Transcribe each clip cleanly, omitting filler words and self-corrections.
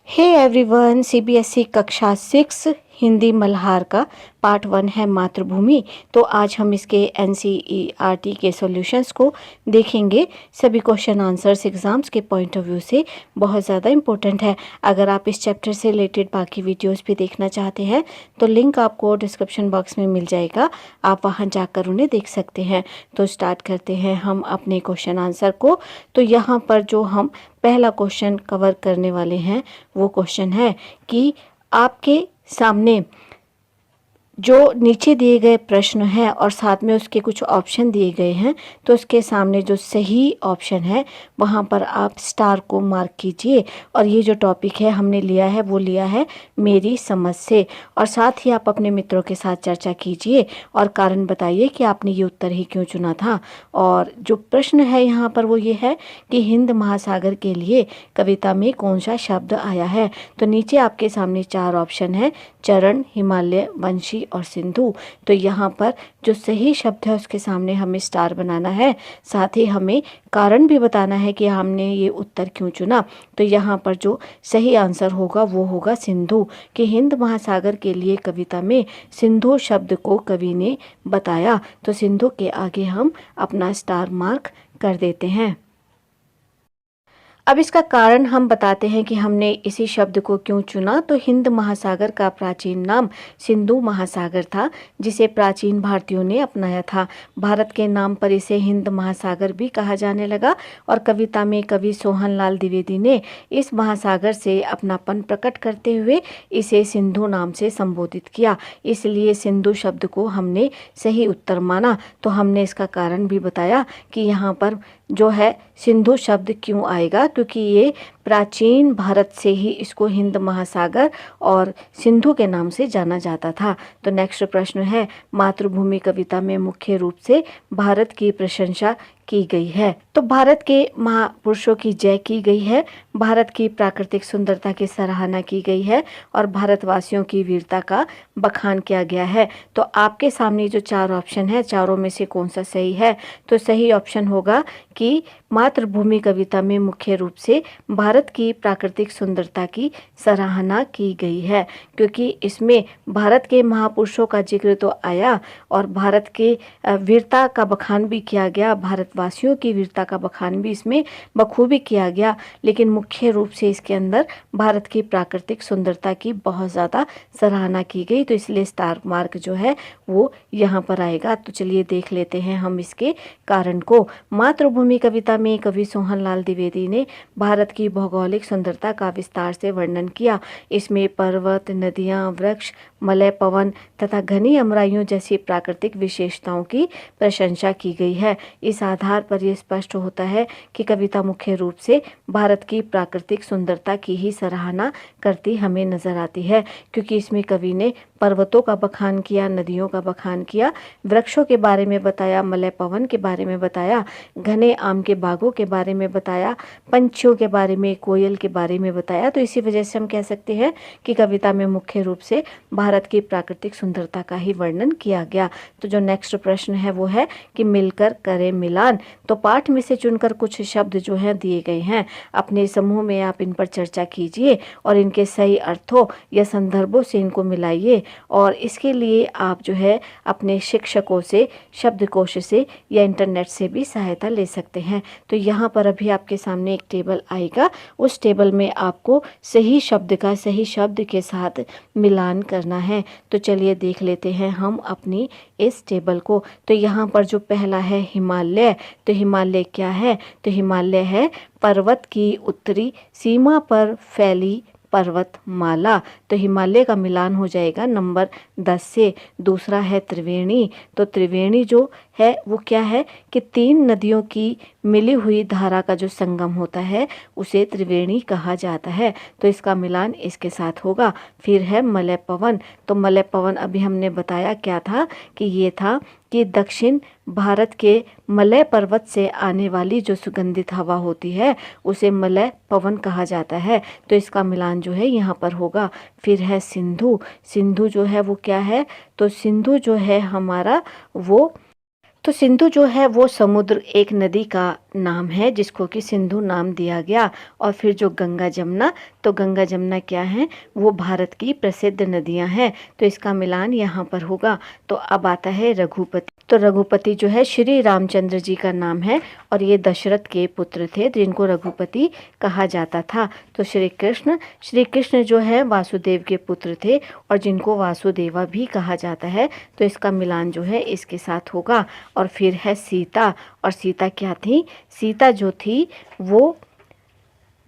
Hey everyone, CBSE कक्षा 6 हिंदी मल्हार का part 1 है मातृभूमि। तो आज हम इसके एनसीईआरटी के सॉल्यूशंस को देखेंगे। सभी क्वेश्चन आंसर्स एग्जाम्स के पॉइंट ऑफ व्यू से बहुत ज़्यादा इम्पोर्टेंट है। अगर आप इस चैप्टर से रिलेटेड बाकी वीडियोस भी देखना चाहते हैं तो लिंक आपको डिस्क्रिप्शन बॉक्स में मिल जाएगा, आप वहां जाकर उन्हें देख सकते हैं। तो स्टार्ट करते हैं हम अपने क्वेश्चन आंसर को। तो यहाँ पर जो हम पहला क्वेश्चन कवर करने वाले हैं वो क्वेश्चन है कि आपके सामने जो नीचे दिए गए प्रश्न है और साथ में उसके कुछ ऑप्शन दिए गए हैं, तो उसके सामने जो सही ऑप्शन है वहाँ पर आप स्टार को मार्क कीजिए। और ये जो टॉपिक है हमने लिया है वो लिया है मेरी समझ से। और साथ ही आप अपने मित्रों के साथ चर्चा कीजिए और कारण बताइए कि आपने ये उत्तर ही क्यों चुना था। और जो प्रश्न है यहाँ पर वो ये है कि हिंद महासागर के लिए कविता में कौन सा शब्द आया है। तो नीचे आपके सामने 4 ऑप्शन है, चरण, हिमालय, वंशी और सिंधु। तो यहाँ पर जो सही शब्द है उसके सामने हमें स्टार बनाना है, साथ ही हमें कारण भी बताना है कि हमने ये उत्तर क्यों चुना। तो यहाँ पर जो सही आंसर होगा वो होगा सिंधु, कि हिंद महासागर के लिए कविता में सिंधु शब्द को कवि ने बताया। तो सिंधु के आगे हम अपना स्टार मार्क कर देते हैं। अब इसका कारण हम बताते हैं कि हमने इसी शब्द को क्यों चुना। तो हिंद महासागर का प्राचीन नाम सिंधु महासागर था, जिसे प्राचीन भारतीयों ने अपनाया था। भारत के नाम पर इसे हिंद महासागर भी कहा जाने लगा। और कविता में कवि सोहनलाल द्विवेदी ने इस महासागर से अपनापन प्रकट करते हुए इसे सिंधु नाम से संबोधित किया, इसलिए सिंधु शब्द को हमने सही उत्तर माना। तो हमने इसका कारण भी बताया कि यहाँ पर जो है सिंधु शब्द क्यों आएगा, क्योंकि ये प्राचीन भारत से ही इसको हिंद महासागर और सिंधु के नाम से जाना जाता था। तो नेक्स्ट प्रश्न है, मातृभूमि कविता में मुख्य रूप से भारत की प्रशंसा की गई है। तो भारत के महापुरुषों की जय की गई है, भारत की प्राकृतिक सुंदरता की सराहना की गई है और भारतवासियों की वीरता का बखान किया गया है। तो आपके सामने जो 4 ऑप्शन है, चारों में से कौन सा सही है। तो सही ऑप्शन होगा कि मातृभूमि कविता में मुख्य रूप से भारत की प्राकृतिक सुंदरता की सराहना की गई है, क्योंकि इसमें भारत के महापुरुषों का जिक्र तो आया और भारत के वीरता का बखान भी किया गया, भारतवासियों की वीरता का बखान भी इसमें बखूबी किया गया। लेकिन मुख्य रूप से इसके अंदर भारत की प्राकृतिक सुंदरता की बहुत ज़्यादा सराहना की गई, तो इसलिए स्टार मार्क जो है वो यहाँ पर आएगा। तो चलिए देख लेते हैं हम इसके कारण को। मातृभूमि कविता में कवि सोहनलाल द्विवेदी ने भारत की भौगोलिक सुंदरता का विस्तार से वर्णन किया। इसमें पर्वत, नदियाँ, वृक्ष, मलय पवन तथा घनी अमराइयों जैसी प्राकृतिक विशेषताओं की प्रशंसा की गई है। इस आधार पर यह स्पष्ट होता है कि कविता मुख्य रूप से भारत की प्राकृतिक सुंदरता की ही सराहना करती हमें नजर आती है, क्योंकि इसमें कवि ने पर्वतों का बखान किया, नदियों का बखान किया, वृक्षों के बारे में बताया, मलय पवन के बारे में बताया, घने आम के बागों के बारे में बताया, पंछियों के बारे में, कोयल के बारे में बताया। तो इसी वजह से हम कह सकते हैं कि कविता में मुख्य रूप से भारत की प्राकृतिक सुंदरता का ही वर्णन किया गया। तो जो नेक्स्ट प्रश्न है वो है कि मिलकर करें मिलान। तो पाठ में से चुनकर कुछ शब्द जो है दिए गए हैं, अपने समूह में आप इन पर चर्चा कीजिए और इनके सही अर्थों या संदर्भों से इनको मिलाइए। और इसके लिए आप जो है अपने शिक्षकों से, शब्दकोश से या इंटरनेट से भी सहायता ले सकते हैं। तो यहाँ पर अभी आपके सामने एक टेबल आएगा, उस टेबल में आपको सही शब्द का सही शब्द के साथ मिलान करना है। तो चलिए देख लेते हैं हम अपनी इस टेबल को। तो यहाँ पर जो पहला है हिमालय, तो हिमालय क्या है। तो हिमालय है पर्वत की उत्तरी सीमा पर फैली पर्वतमाला। तो हिमालय का मिलान हो जाएगा नंबर 10 से। दूसरा है त्रिवेणी। तो त्रिवेणी जो है वो क्या है कि 3 नदियों की मिली हुई धारा का जो संगम होता है उसे त्रिवेणी कहा जाता है। तो इसका मिलान इसके साथ होगा। फिर है मलय पवन। तो मलय पवन अभी हमने बताया क्या था कि ये था कि दक्षिण भारत के मलय पर्वत से आने वाली जो सुगंधित हवा होती है उसे मलय पवन कहा जाता है। तो इसका मिलान जो है यहाँ पर होगा। फिर है सिंधु। सिंधु जो है वो क्या है। तो सिंधु जो है हमारा वो तो सिंधु जो है वो समुद्र एक नदी का नाम है जिसको कि सिंधु नाम दिया गया। और फिर जो गंगा जमुना, तो गंगा जमुना क्या है, वो भारत की प्रसिद्ध नदियां हैं। तो इसका मिलान यहाँ पर होगा। तो अब आता है रघुपति। तो रघुपति जो है श्री रामचंद्र जी का नाम है और ये दशरथ के पुत्र थे जिनको रघुपति कहा जाता था। तो श्री कृष्ण जो है वासुदेव के पुत्र थे और जिनको वासुदेवा भी कहा जाता है। तो इसका मिलान जो है इसके साथ होगा। और फिर है सीता। और सीता क्या थी? सीता जो थी वो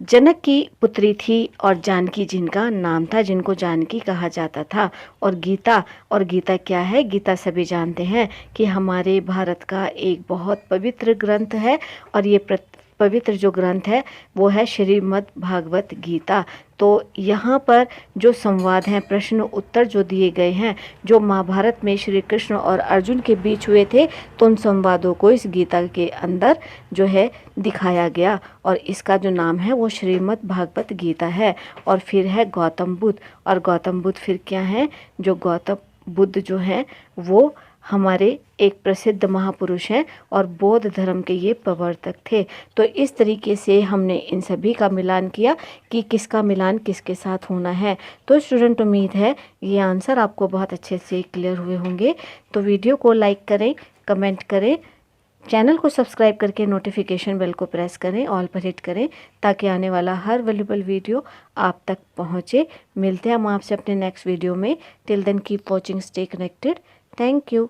जनक की पुत्री थी और जानकी जिनका नाम था, जिनको जानकी कहा जाता था। और गीता क्या है? गीता सभी जानते हैं कि हमारे भारत का एक बहुत पवित्र ग्रंथ है और ये पवित्र जो ग्रंथ है वो है श्रीमद् भागवत गीता। तो यहाँ पर जो संवाद हैं, प्रश्न उत्तर जो दिए गए हैं, जो महाभारत में श्री कृष्ण और अर्जुन के बीच हुए थे, तो उन संवादों को इस गीता के अंदर जो है दिखाया गया और इसका जो नाम है वो श्रीमद् भागवत गीता है। और फिर है गौतम बुद्ध। और गौतम बुद्ध फिर क्या है? जो गौतम बुद्ध जो हैं वो हमारे एक प्रसिद्ध महापुरुष हैं और बौद्ध धर्म के ये प्रवर्तक थे। तो इस तरीके से हमने इन सभी का मिलान किया कि किसका मिलान किसके साथ होना है। तो स्टूडेंट, उम्मीद है ये आंसर आपको बहुत अच्छे से क्लियर हुए होंगे। तो वीडियो को लाइक करें, कमेंट करें, चैनल को सब्सक्राइब करके नोटिफिकेशन बेल को प्रेस करें, ऑल पर हिट करें ताकि आने वाला हर वैल्यूएबल वीडियो आप तक पहुँचे। मिलते हैं हम आपसे अपने नेक्स्ट वीडियो में। Till then keep watching, stay connected. Thank you.